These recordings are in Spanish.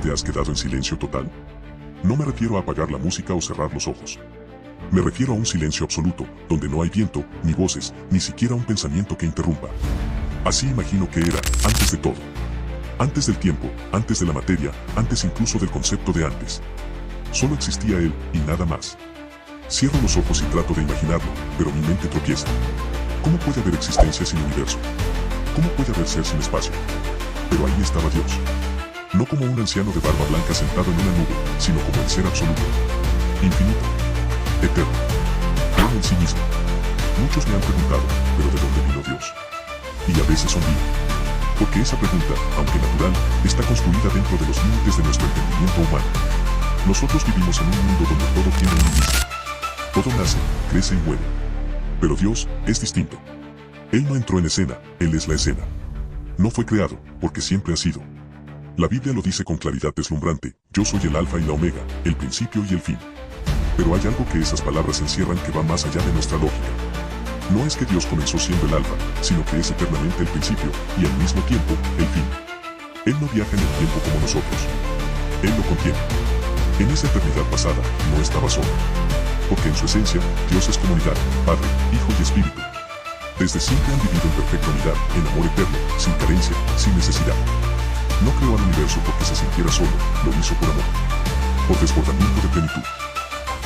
te has quedado en silencio total? No me refiero a apagar la música o cerrar los ojos. Me refiero a un silencio absoluto, donde no hay viento, ni voces, ni siquiera un pensamiento que interrumpa. Así imagino que era, antes de todo. Antes del tiempo, antes de la materia, antes incluso del concepto de antes. Solo existía él, y nada más. Cierro los ojos y trato de imaginarlo, pero mi mente tropieza. ¿Cómo puede haber existencia sin universo? ¿Cómo puede haber ser sin espacio? Pero ahí estaba Dios. No como un anciano de barba blanca sentado en una nube, sino como el ser absoluto. Infinito. Eterno. Él en sí mismo. Muchos me han preguntado, ¿pero de dónde vino Dios? Y a veces sonrío. Porque esa pregunta, aunque natural, está construida dentro de los límites de nuestro entendimiento humano. Nosotros vivimos en un mundo donde todo tiene un inicio. Todo nace, crece y muere. Pero Dios es distinto. Él no entró en escena, Él es la escena. No fue creado, porque siempre ha sido. La Biblia lo dice con claridad deslumbrante: yo soy el alfa y la omega, el principio y el fin. Pero hay algo que esas palabras encierran que va más allá de nuestra lógica. No es que Dios comenzó siendo el alfa, sino que es eternamente el principio, y al mismo tiempo, el fin. Él no viaja en el tiempo como nosotros. Él lo contiene. En esa eternidad pasada, no estaba solo. Porque en su esencia, Dios es comunidad, Padre, Hijo y Espíritu. Desde siempre han vivido en perfecta unidad, en amor eterno, sin carencia, sin necesidad. No creó al universo porque se sintiera solo, lo hizo por amor. Por desbordamiento de plenitud.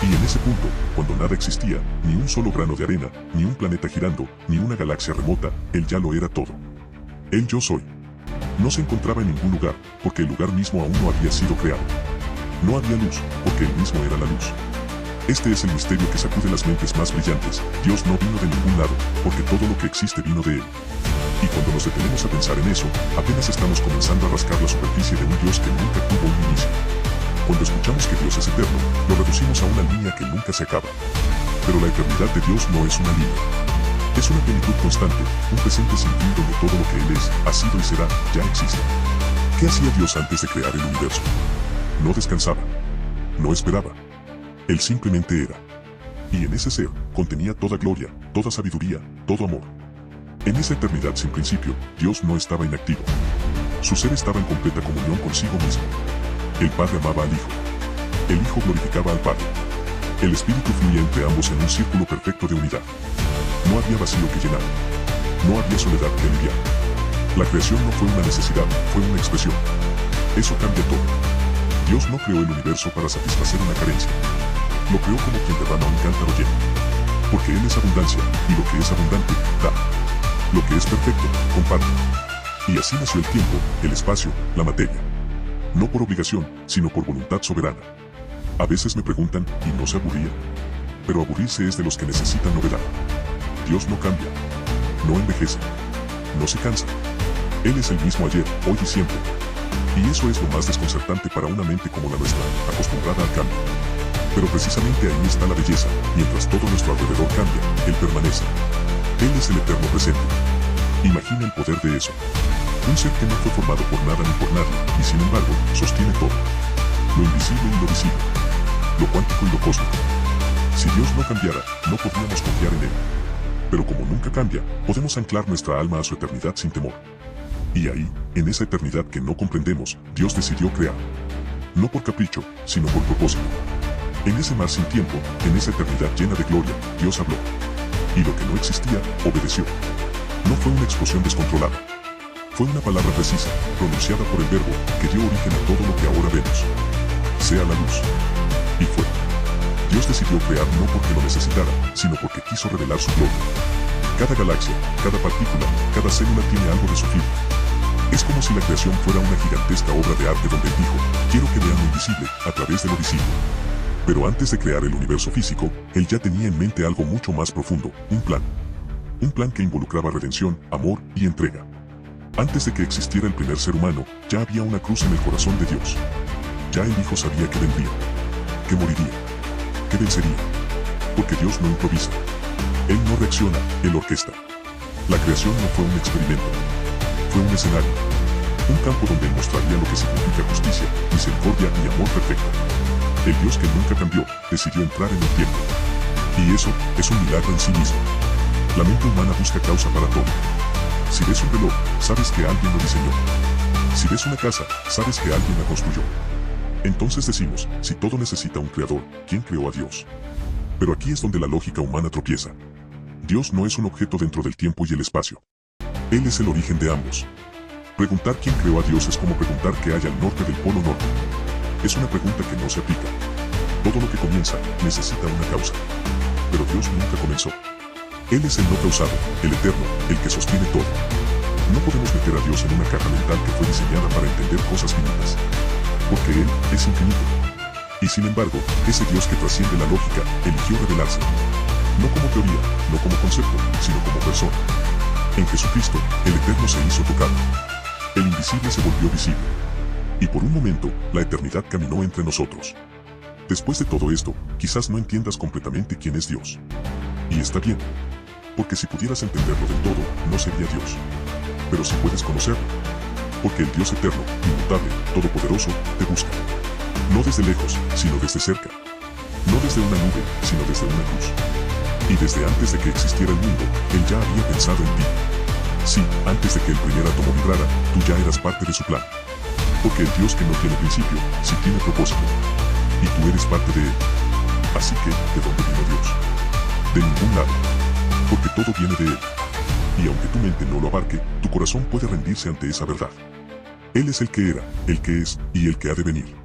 Y en ese punto, cuando nada existía, ni un solo grano de arena, ni un planeta girando, ni una galaxia remota, Él ya lo era todo. Él yo soy. No se encontraba en ningún lugar, porque el lugar mismo aún no había sido creado. No había luz, porque Él mismo era la luz. Este es el misterio que sacude las mentes más brillantes. Dios no vino de ningún lado, porque todo lo que existe vino de Él. Y cuando nos detenemos a pensar en eso, apenas estamos comenzando a rascar la superficie de un Dios que nunca tuvo un inicio. Cuando escuchamos que Dios es eterno, lo reducimos a una línea que nunca se acaba. Pero la eternidad de Dios no es una línea. Es una plenitud constante, un presente sin fin donde todo lo que Él es, ha sido y será, ya existe. ¿Qué hacía Dios antes de crear el universo? No descansaba. No esperaba. Él simplemente era. Y en ese ser, contenía toda gloria, toda sabiduría, todo amor. En esa eternidad sin principio, Dios no estaba inactivo. Su ser estaba en completa comunión consigo mismo. El Padre amaba al Hijo. El Hijo glorificaba al Padre. El Espíritu fluía entre ambos en un círculo perfecto de unidad. No había vacío que llenar. No había soledad que aliviar. La creación no fue una necesidad, fue una expresión. Eso cambia todo. Dios no creó el universo para satisfacer una carencia. Lo creó como quien derrama un cántaro lleno. Porque Él es abundancia, y lo que es abundante, da. Lo que es perfecto, comparte. Y así nació el tiempo, el espacio, la materia. No por obligación, sino por voluntad soberana. A veces me preguntan, ¿y no se aburría? Pero aburrirse es de los que necesitan novedad. Dios no cambia. No envejece. No se cansa. Él es el mismo ayer, hoy y siempre. Y eso es lo más desconcertante para una mente como la nuestra, acostumbrada al cambio. Pero precisamente ahí está la belleza: mientras todo nuestro alrededor cambia, Él permanece. Él es el eterno presente. Imagina el poder de eso. Un ser que no fue formado por nada ni por nadie, y sin embargo, sostiene todo. Lo invisible y lo visible. Lo cuántico y lo cósmico. Si Dios no cambiara, no podríamos confiar en Él. Pero como nunca cambia, podemos anclar nuestra alma a su eternidad sin temor. Y ahí, en esa eternidad que no comprendemos, Dios decidió crear. No por capricho, sino por propósito. En ese mar sin tiempo, en esa eternidad llena de gloria, Dios habló. Y lo que no existía, obedeció. No fue una explosión descontrolada. Fue una palabra precisa, pronunciada por el Verbo, que dio origen a todo lo que ahora vemos. Sea la luz. Y fue. Dios decidió crear no porque lo necesitara, sino porque quiso revelar su gloria. Cada galaxia, cada partícula, cada célula tiene algo de su firma. Es como si la creación fuera una gigantesca obra de arte donde Él dijo: quiero que vean lo invisible, a través de lo visible. Pero antes de crear el universo físico, Él ya tenía en mente algo mucho más profundo, un plan. Un plan que involucraba redención, amor y entrega. Antes de que existiera el primer ser humano, ya había una cruz en el corazón de Dios. Ya el Hijo sabía que vendría, que moriría, que vencería. Porque Dios no improvisa. Él no reacciona, Él orquesta. La creación no fue un experimento. Fue un escenario. Un campo donde Él mostraría lo que significa justicia, misericordia y amor perfecto. El Dios que nunca cambió, decidió entrar en el tiempo. Y eso, es un milagro en sí mismo. La mente humana busca causa para todo. Si ves un reloj, sabes que alguien lo diseñó. Si ves una casa, sabes que alguien la construyó. Entonces decimos, si todo necesita un creador, ¿quién creó a Dios? Pero aquí es donde la lógica humana tropieza. Dios no es un objeto dentro del tiempo y el espacio. Él es el origen de ambos. Preguntar quién creó a Dios es como preguntar qué hay al norte del Polo Norte. Es una pregunta que no se aplica. Todo lo que comienza necesita una causa. Pero Dios nunca comenzó. Él es el no causado, el eterno, el que sostiene todo. No podemos meter a Dios en una caja mental que fue diseñada para entender cosas finitas. Porque Él es infinito. Y sin embargo, ese Dios que trasciende la lógica, eligió revelarse. No como teoría, no como concepto, sino como persona. En Jesucristo, el eterno se hizo tocado. El invisible se volvió visible. Y por un momento, la eternidad caminó entre nosotros. Después de todo esto, quizás no entiendas completamente quién es Dios. Y está bien. Porque si pudieras entenderlo del todo, no sería Dios. Pero sí puedes conocerlo. Porque el Dios eterno, inmutable, todopoderoso, te busca. No desde lejos, sino desde cerca. No desde una nube, sino desde una cruz. Y desde antes de que existiera el mundo, Él ya había pensado en ti. Sí, antes de que el primer átomo vibrara, tú ya eras parte de su plan. Porque el Dios que no tiene principio, sí tiene propósito. Y tú eres parte de Él. Así que, ¿de dónde vino Dios? De ningún lado. Porque todo viene de Él. Y aunque tu mente no lo abarque, tu corazón puede rendirse ante esa verdad. Él es el que era, el que es, y el que ha de venir.